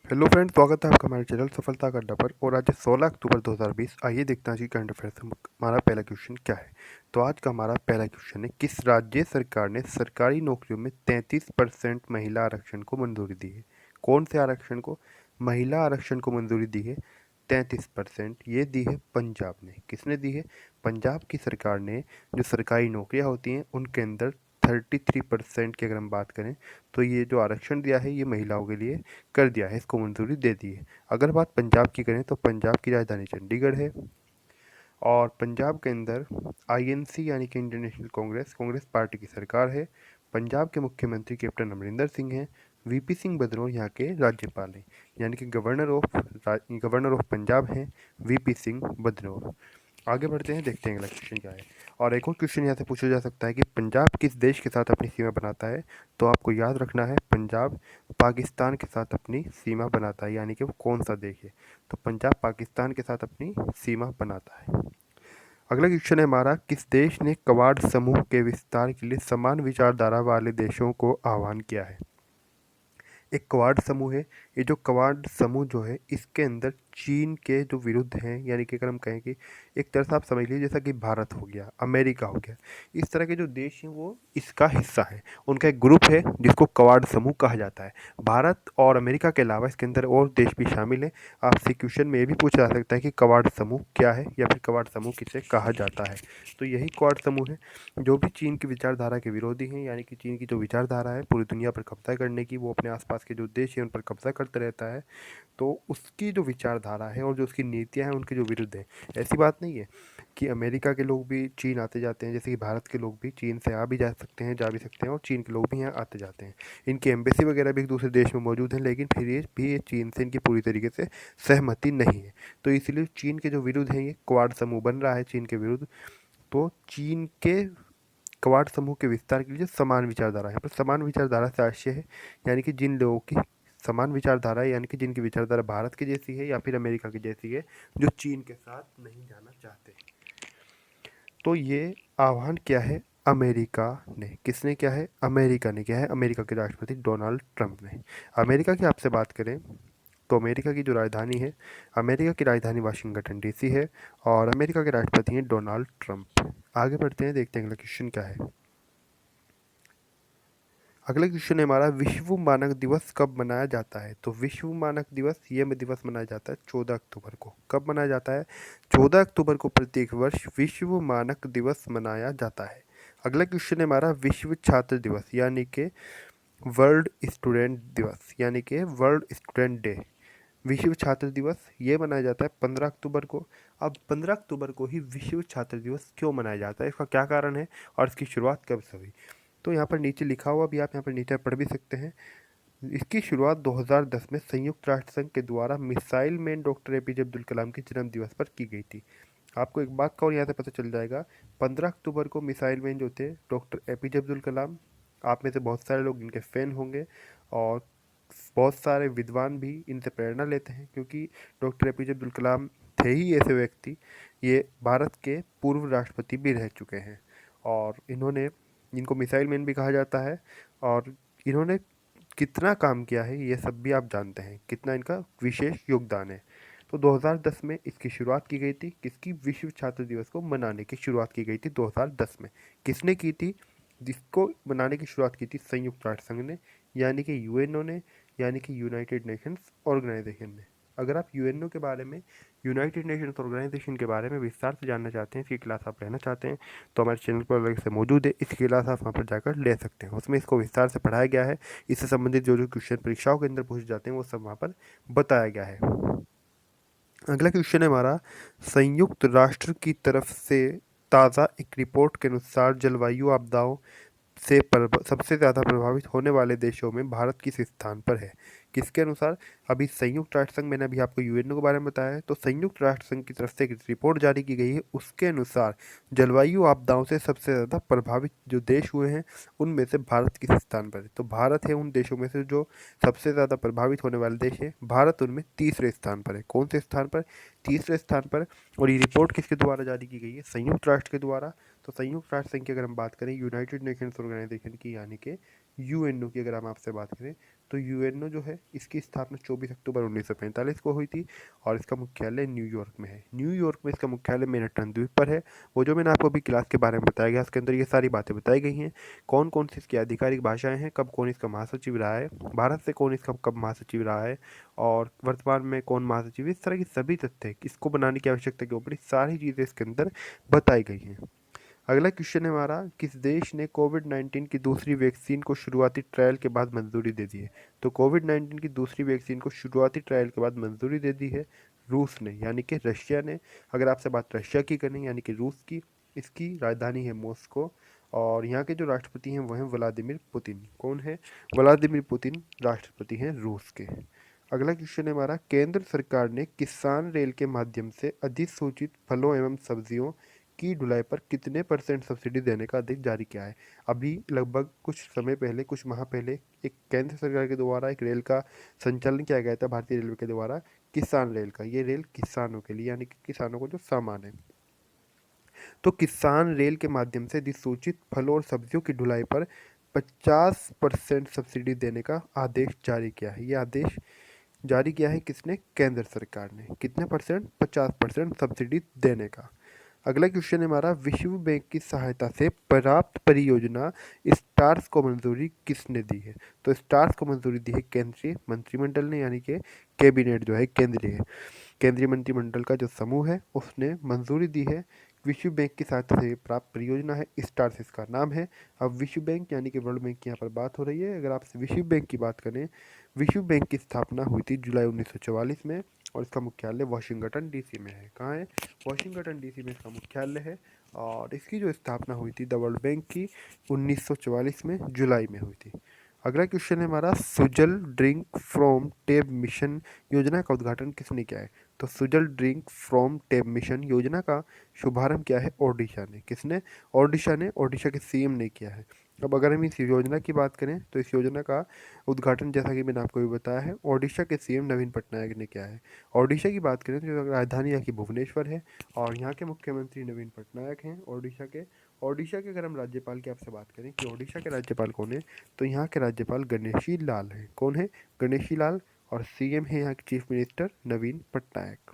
Hello friends, स्वागत है आपका हमारे चैनल सफलता का अड्डा पर। और आज 16 अक्टूबर 2020। आइए देखते हैं आज की करंट अफेयर्स में हमारा पहला क्वेश्चन क्या है। तो आज का हमारा पहला क्वेश्चन है, किस राज्य सरकार ने सरकारी नौकरियों में 33% महिला आरक्षण को मंजूरी दी है। कौन से आरक्षण को? महिला आरक्षण को मंजूरी दी है 33%। ये दी है पंजाब ने। किसने दी है? पंजाब की सरकार ने। जो सरकारी नौकरियां होती हैं उनके अंदर 33% की अगर हम बात करें तो ये जो आरक्षण दिया है ये महिलाओं के लिए कर दिया है, इसको मंजूरी दे दी है। अगर बात पंजाब की करें तो पंजाब की राजधानी चंडीगढ़ है। और पंजाब के अंदर आईएनसी यानी कि Indian national Congress Congress party की सरकार है। पंजाब के मुख्यमंत्री कैप्टन अमरिंदर सिंह हैं। वीपी सिंह बदनौर यहाँ के राज्यपाल हैं, यानी कि गवर्नर ऑफ पंजाब हैं वीपी सिंह बदनौर। आगे बढ़ते हैं, देखते हैं अगला क्वेश्चन क्या है। और एक और क्वेश्चन यहाँ से पूछा जा सकता है कि पंजाब किस देश के साथ अपनी सीमा बनाता है। तो आपको याद रखना है, पंजाब पाकिस्तान के साथ अपनी सीमा बनाता है, यानी कि वो कौन सा देश है। तो पंजाब पाकिस्तान के साथ अपनी सीमा बनाता है। अगला क्वेश्चन है हमारा, किस देश ने क्वाड समूह के विस्तार के लिए समान विचारधारा वाले देशों को आह्वान किया है। एक क्वाड समूह है। ये जो क्वाड समूह जो है इसके अंदर चीन के जो विरुद्ध हैं, यानी कि अगर हम कहें कि एक तरह से आप समझ लीजिए जैसा कि भारत हो गया, अमेरिका हो गया, इस तरह के जो देश हैं वो इसका हिस्सा है। उनका एक ग्रुप है जिसको क्वाड समूह कहा जाता है। भारत और अमेरिका के अलावा इसके अंदर और देश भी शामिल हैं। आपसे क्वेश्चन में ये भी पूछा जा सकता है कि क्वाड समूह क्या है या फिर क्वाड समूह किसे कहा जाता है। तो यही क्वाड समूह है जो भी चीन की विचारधारा के विरोधी हैं, यानी कि चीन की जो विचारधारा है पूरी दुनिया पर कब्जा करने की, वो अपने आसपास के जो देश हैं उन पर कब्जा करता रहता है। तो उसकी जो विचारधारा है और जो उसकी नीतियां हैं उनके जो विरुद्ध है। ऐसी बात नहीं है कि अमेरिका के लोग भी चीन आते जाते हैं, जैसे कि भारत के लोग भी चीन से आ भी जा सकते हैं, जा भी सकते हैं, और चीन के लोग भी यहाँ आते जाते हैं। इनकी एम्बेसी वगैरह भी एक दूसरे देश में मौजूद है, लेकिन फिर ये चीन से इनकी पूरी तरीके से सहमति नहीं है। तो इसलिए चीन के जो विरुद्ध है ये क्वाड समूह बन रहा है चीन के विरुद्ध। तो चीन के क्वाड समूह के विस्तार के लिए समान विचारधारा है, पर समान विचारधारा से आशय है यानी कि जिन लोगों की समान विचारधारा है, यानी कि जिनकी विचारधारा भारत की जैसी है या फिर अमेरिका की जैसी है, जो चीन के साथ नहीं जाना चाहते। तो ये आह्वान क्या है? अमेरिका ने। किसने किया है? अमेरिका ने किया है, अमेरिका के राष्ट्रपति डोनाल्ड ट्रंप ने। अमेरिका की आपसे बात करें तो अमेरिका की जो राजधानी है, अमेरिका की राजधानी वाशिंगटन डीसी है। और अमेरिका के राष्ट्रपति हैं डोनाल्ड ट्रंप। आगे बढ़ते हैं, देखते हैं अगला क्वेश्चन क्या है। अगला क्वेश्चन है हमारा, विश्व मानक दिवस कब मनाया जाता है। तो विश्व मानक दिवस ये दिवस मनाया जाता है 14 अक्टूबर को। कब मनाया जाता है? 14 अक्टूबर को प्रत्येक वर्ष विश्व मानक दिवस मनाया जाता है। अगला क्वेश्चन है हमारा, विश्व छात्र दिवस यानी कि वर्ल्ड स्टूडेंट दिवस, यानी कि वर्ल्ड स्टूडेंट डे, विश्व छात्र दिवस ये मनाया जाता है 15 अक्टूबर को। अब 15 अक्टूबर को ही विश्व छात्र दिवस क्यों मनाया जाता है, इसका क्या कारण है और इसकी शुरुआत कब से हुई? तो यहाँ पर नीचे लिखा हुआ भी, आप यहाँ पर नीचे पढ़ भी सकते हैं। इसकी शुरुआत 2010 में संयुक्त राष्ट्र संघ के द्वारा missile man doctor APJ Abdul Kalam के जन्म दिवस पर की गई थी। आपको एक बात का और यहाँ से पता चल जाएगा, 15 अक्टूबर को मिसाइल मैन जो थे डॉक्टर एपीजे अब्दुल कलाम, आप में से बहुत सारे लोग इनके फ़ैन होंगे। और बहुत सारे विद्वान भी इनसे प्रेरणा लेते हैं, क्योंकि डॉक्टर एपीजे अब्दुल कलाम थे ही ऐसे व्यक्ति, ये भारत के पूर्व राष्ट्रपति भी रह चुके हैं। और इन्होंने, इनको मिसाइल मैन भी कहा जाता है। और इन्होंने कितना काम किया है ये सब भी आप जानते हैं, कितना इनका विशेष योगदान है। तो 2010 में इसकी शुरुआत की गई थी, किसकी? विश्व छात्र दिवस को मनाने की शुरुआत की गई थी 2010 में। किसने की थी? जिसको मनाने की शुरुआत की थी संयुक्त राष्ट्र संघ ने, यानी कि यूएनओ ने, यानी कि यूनाइटेड नेशंस ऑर्गेनाइजेशन ने। अगर आप यूएनओ के बारे में, यूनाइटेड नेशंस ऑर्गेनाइजेशन के बारे में विस्तार से जानना चाहते हैं, इसकी क्लास आप लेना चाहते हैं, तो हमारे चैनल पर अलग से मौजूद है, इसकी क्लास आप वहाँ पर जाकर ले सकते हैं। उसमें इसको विस्तार से पढ़ाया गया है। इससे संबंधित जो जो क्वेश्चन परीक्षाओं के अंदर पूछे जाते हैं वो सब वहाँ पर बताया गया है। अगला क्वेश्चन है हमारा, संयुक्त राष्ट्र की तरफ से ताज़ा एक रिपोर्ट के अनुसार जलवायु आपदाओं से सबसे ज़्यादा प्रभावित होने वाले देशों में भारत किस स्थान पर है? किसके अनुसार? अभी संयुक्त राष्ट्र संघ, मैंने अभी आपको यूएनओ के बारे में बताया है, तो संयुक्त राष्ट्र संघ की तरफ से एक रिपोर्ट जारी की गई है, उसके अनुसार जलवायु आपदाओं से सबसे ज़्यादा प्रभावित जो देश हुए हैं उनमें से भारत किस स्थान पर है। तो भारत है उन देशों में से जो सबसे ज़्यादा प्रभावित होने वाले देश है। भारत उनमें तीसरे स्थान पर है। कौन से स्थान पर? तीसरे स्थान पर। और ये रिपोर्ट किसके द्वारा जारी की गई है? संयुक्त राष्ट्र के द्वारा। तो संयुक्त राष्ट्र संघ की अगर हम बात करें, यूनाइटेड नेशंस ऑर्गेनाइजेशन की, यानी कि यूएनओ की अगर हम आपसे बात करें तो यूएनओ जो है इसकी स्थापना 24 अक्टूबर 1945 को हुई थी और इसका मुख्यालय न्यूयॉर्क में है। न्यूयॉर्क में इसका मुख्यालय मैनहट्टन द्वीप पर है। वो जो मैंने आपको अभी क्लास के बारे में बताया गया उसके अंदर ये सारी बातें बताई गई हैं। कौन कौन सी इसकी आधिकारिक भाषाएं हैं, कब कौन इसका महासचिव रहा है, भारत से कौन इसका कब महासचिव रहा है और वर्तमान में कौन महासचिव, इस तरह की सभी तथ्य इसको बनाने की आवश्यकता के ऊपर सारी चीज़ें इसके अंदर बताई गई हैं। अगला क्वेश्चन है हमारा, किस देश ने कोविड-19 की दूसरी वैक्सीन को शुरुआती ट्रायल के बाद मंजूरी दे दी है? तो कोविड-19 की दूसरी वैक्सीन को शुरुआती ट्रायल के बाद मंजूरी दे दी है रूस ने, यानी कि रशिया ने। अगर आपसे बात रशिया की करें यानी कि रूस की, इसकी राजधानी है मॉस्को और यहाँ के जो राष्ट्रपति हैं वो हैं व्लादिमीर पुतिन। कौन है? व्लादिमीर पुतिन राष्ट्रपति हैं रूस के। अगला क्वेश्चन है हमारा, केंद्र सरकार ने किसान रेल के माध्यम से अधिसूचित फलों एवं सब्जियों की ढुलाई पर कितने % सब्सिडी देने का आदेश जारी किया है? अभी लगभग कुछ समय पहले, कुछ माह पहले एक केंद्र सरकार के द्वारा एक रेल का संचालन किया गया था भारतीय रेलवे के द्वारा, किसान रेल का। ये रेल किसानों के लिए यानी कि किसानों को जो सामान है, तो किसान रेल के माध्यम से अधिसूचित फलों और सब्जियों की ढुलाई पर 50% सब्सिडी देने का आदेश जारी किया है। ये आदेश जारी किया है किसने? केंद्र सरकार ने। कितने %? 50% सब्सिडी देने का। अगला क्वेश्चन है हमारा, विश्व बैंक की सहायता से प्राप्त परियोजना स्टार्स को मंजूरी किसने दी है? तो स्टार्स को मंजूरी दी है केंद्रीय मंत्रिमंडल ने, यानी कि कैबिनेट जो है केंद्रीय मंत्रिमंडल का जो समूह है उसने मंजूरी दी है। विश्व बैंक की सहायता से प्राप्त परियोजना है स्टार्स, इसका नाम है। अब विश्व बैंक यानी कि वर्ल्ड बैंक की यहाँ पर बात हो रही है। अगर आपसे विश्व बैंक की बात करें, विश्व बैंक की स्थापना हुई थी जुलाई 1944 में और इसका मुख्यालय वाशिंगटन डीसी में है। कहाँ है? वाशिंगटन डीसी में इसका मुख्यालय है। और इसकी जो स्थापना हुई थी द वर्ल्ड बैंक की 1944 में जुलाई में हुई थी। अगला क्वेश्चन है हमारा, Sujal drink from tape mission योजना का उद्घाटन किसने किया है? तो Sujal drink from tape mission योजना का शुभारंभ किया है ओडिशा ने। किसने? ओडिशा ने। ओडिशा के सीएम ने किया है। अब अगर हम इस योजना की बात करें तो इस योजना का उद्घाटन, जैसा कि मैंने आपको भी बताया है, ओडिशा के सीएम नवीन पटनायक ने किया है। ओडिशा की बात करें तो राजधानी यहाँ की भुवनेश्वर है और यहाँ के मुख्यमंत्री नवीन पटनायक हैं ओडिशा के। ओडिशा के अगर हम राज्यपाल की आपसे बात करें कि ओडिशा के राज्यपाल कौन है, तो यहाँ के राज्यपाल गणेशी लाल हैं। कौन है? गणेशी लाल। और सीएम है यहाँ के चीफ मिनिस्टर नवीन पटनायक।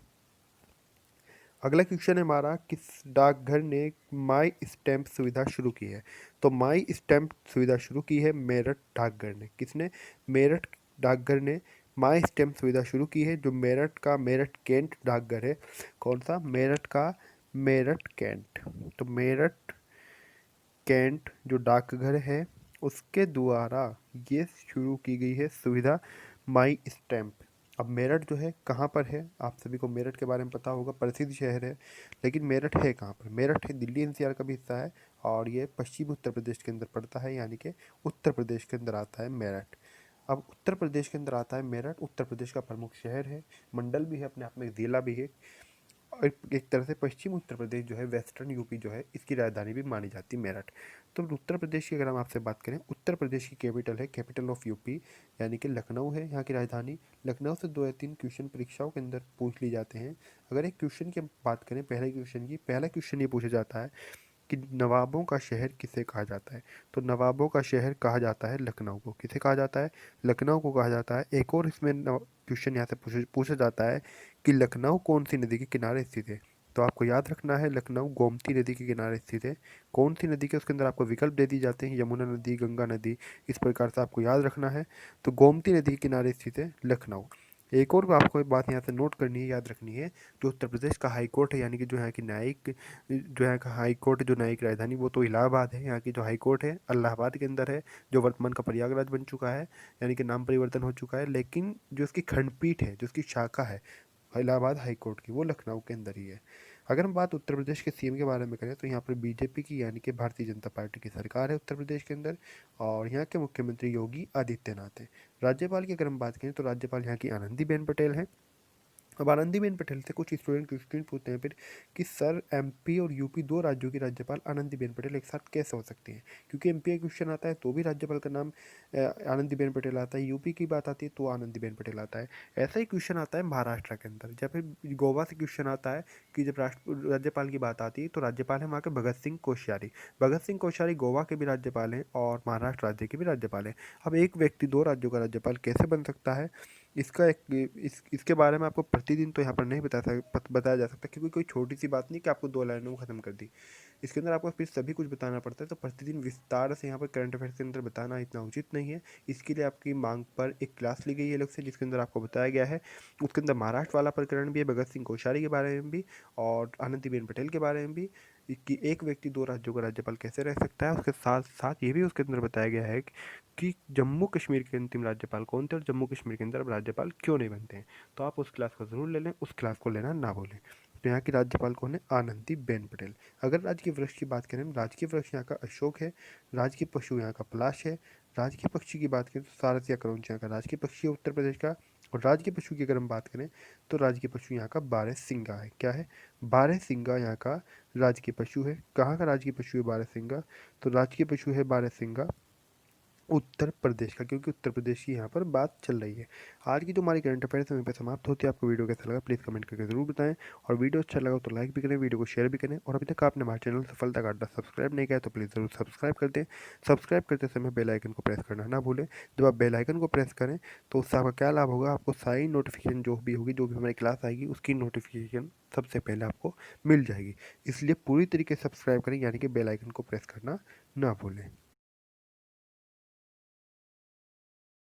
अगला क्वेश्चन है हमारा, किस डाकघर ने माई स्टैम्प सुविधा शुरू की है? तो माई स्टैम्प सुविधा शुरू की है मेरठ डाकघर ने। किसने? मेरठ डाकघर ने माई स्टैम्प सुविधा शुरू की है, जो मेरठ का मेरठ कैंट डाकघर है। कौन सा? मेरठ का मेरठ कैंट। तो मेरठ कैंट जो डाकघर है उसके द्वारा ये शुरू की गई है सुविधा माई स्टैम्प। अब मेरठ जो है कहाँ पर है? आप सभी को मेरठ के बारे में पता होगा, प्रसिद्ध शहर है। लेकिन मेरठ है कहाँ पर? मेरठ है दिल्ली एनसीआर का भी हिस्सा है और ये पश्चिमी उत्तर प्रदेश के अंदर पड़ता है, यानी कि उत्तर प्रदेश के अंदर आता है मेरठ। अब उत्तर प्रदेश के अंदर आता है मेरठ, उत्तर प्रदेश का प्रमुख शहर है, मंडल भी है अपने आप में, एक जिला भी है। और एक तरह से पश्चिम उत्तर प्रदेश जो है, वेस्टर्न यूपी जो है, इसकी राजधानी भी मानी जाती है मेरठ। तो उत्तर प्रदेश की अगर हम आपसे बात करें, उत्तर प्रदेश की कैपिटल है कैपिटल ऑफ यूपी, यानी कि लखनऊ है यहाँ की राजधानी। लखनऊ से 2 या 3 क्वेश्चन परीक्षाओं के अंदर पूछ ली जाते हैं। अगर एक क्वेश्चन की बात करें, पहला क्वेश्चन ये पूछा जाता है कि नवाबों का शहर किसे कहा जाता है? तो नवाबों का शहर कहा जाता है लखनऊ को। किसे कहा जाता है? लखनऊ को कहा जाता है। एक और इसमें क्वेश्चन यहाँ से पूछा जाता है कि लखनऊ कौन सी नदी के किनारे स्थित है? तो आपको याद रखना है लखनऊ गोमती नदी के किनारे स्थित है। कौन सी नदी के? उसके अंदर आपको विकल्प दे दी जाते हैं, यमुना नदी, गंगा नदी, इस प्रकार से आपको याद रखना है। तो गोमती नदी के किनारे स्थित है लखनऊ। एक और आपको एक बात यहाँ से नोट करनी है, याद रखनी है, जो उत्तर प्रदेश का हाई कोर्ट है, यानी कि जो यहाँ की न्यायिक, जो यहाँ का हाई कोर्ट, जो न्यायिक राजधानी वो तो इलाहाबाद है। यहाँ की जो हाई कोर्ट है इलाहाबाद के अंदर है, जो वर्तमान का प्रयागराज बन चुका है, यानी कि नाम परिवर्तन हो चुका है। लेकिन जो उसकी खंडपीठ है, जो उसकी शाखा है इलाहाबाद हाई कोर्ट की, वो लखनऊ के अंदर ही है। अगर हम बात उत्तर प्रदेश के सीएम के बारे में करें तो यहाँ पर बीजेपी की, यानी कि भारतीय जनता पार्टी की सरकार है उत्तर प्रदेश के अंदर और यहाँ के मुख्यमंत्री योगी आदित्यनाथ हैं। राज्यपाल की अगर हम बात करें तो राज्यपाल यहाँ की आनंदीबेन पटेल हैं। अब आनंदीबेन पटेल से कुछ स्टूडेंट क्वेश्चन पूछते हैं फिर कि सर एमपी और यूपी दो राज्यों की राज्यपाल आनंदीबेन पटेल एक साथ कैसे हो सकती हैं, क्योंकि एमपी का क्वेश्चन आता है तो भी राज्यपाल का नाम आनंदीबेन पटेल आता है, यूपी की बात आती है तो आनंदीबेन पटेल आता है। ऐसा ही क्वेश्चन आता है महाराष्ट्र के अंदर, जब फिर गोवा से क्वेश्चन आता है कि जब राज्यपाल की बात आती है तो राज्यपाल है वहाँ के भगत सिंह कोश्यारी। भगत सिंह कोश्यारी गोवा के भी राज्यपाल हैं और महाराष्ट्र राज्य के भी राज्यपाल हैं। अब एक व्यक्ति दो राज्यों का राज्यपाल कैसे बन सकता है, इसका इसके बारे में आपको प्रतिदिन तो यहाँ पर नहीं बताया जा सकता, क्योंकि कोई छोटी सी बात नहीं कि आपको 2 लाइनों में ख़त्म कर दी। इसके अंदर आपको फिर सभी कुछ बताना पड़ता है, तो प्रतिदिन विस्तार से यहाँ पर करंट अफेयर्स के अंदर बताना इतना उचित नहीं है। इसके लिए आपकी मांग पर एक क्लास ली गई है अलग से, जिसके अंदर आपको बताया गया है। उसके अंदर महाराष्ट्र वाला प्रकरण भी है, भगत सिंह कोश्यारी के बारे में भी और आनंदीबेन पटेल के बारे में भी, कि एक व्यक्ति दो राज्यों का राज्यपाल कैसे रह सकता है। उसके साथ साथ ये भी उसके अंदर बताया गया है कि जम्मू कश्मीर के अंतिम राज्यपाल कौन थे और जम्मू कश्मीर के अंदर अब राज्यपाल क्यों नहीं बनते हैं। तो आप उस क्लास को ज़रूर ले लें, उस क्लास को लेना ना भूलें। तो यहाँ की राज्यपाल कौन है, आनंदीबेन पटेल। अगर राजकीय वृक्ष की बात करें, राजकीय वृक्ष यहाँ का अशोक है, राजकीय पशु यहाँ का पलाश है। राजकीय पक्षी की बात करें तो सारस या क्रौंच यहाँ का राजकीय पक्षी है उत्तर प्रदेश का। और राजकीय पशु की अगर हम बात करें तो राजकीय पशु यहाँ का बारहसिंगा है। क्या है, बारहसिंगा यहाँ का राजकीय पशु है। कहाँ का राजकीय पशु है बारहसिंगा, तो राजकीय पशु है बारहसिंगा उत्तर प्रदेश का, क्योंकि उत्तर प्रदेश की यहाँ पर बात चल रही है। आज की जो हमारी करंट अफेयर्स वहीं पर समाप्त होती है। आपको वीडियो कैसा लगा प्लीज़ कमेंट करके जरूर बताएं, और वीडियो अच्छा लगा तो लाइक भी करें, वीडियो को शेयर भी करें, और अभी तक आपने हमारे चैनल सफलता का अड्डा सब्सक्राइब नहीं किया तो प्लीज़ ज़रूर सब्सक्राइब कर दें। सब्सक्राइब करते समय बेल आइकन को प्रेस करना ना भूलें। जब आप बेल आइकन को प्रेस करें तो उससे आपका क्या लाभ होगा, आपको सारी नोटिफिकेशन जो भी होगी, जो भी हमारी क्लास आएगी उसकी नोटिफिकेशन सबसे पहले आपको मिल जाएगी। इसलिए पूरी तरीके से सब्सक्राइब करें, यानी कि बेल आइकन को प्रेस करना ना भूलें।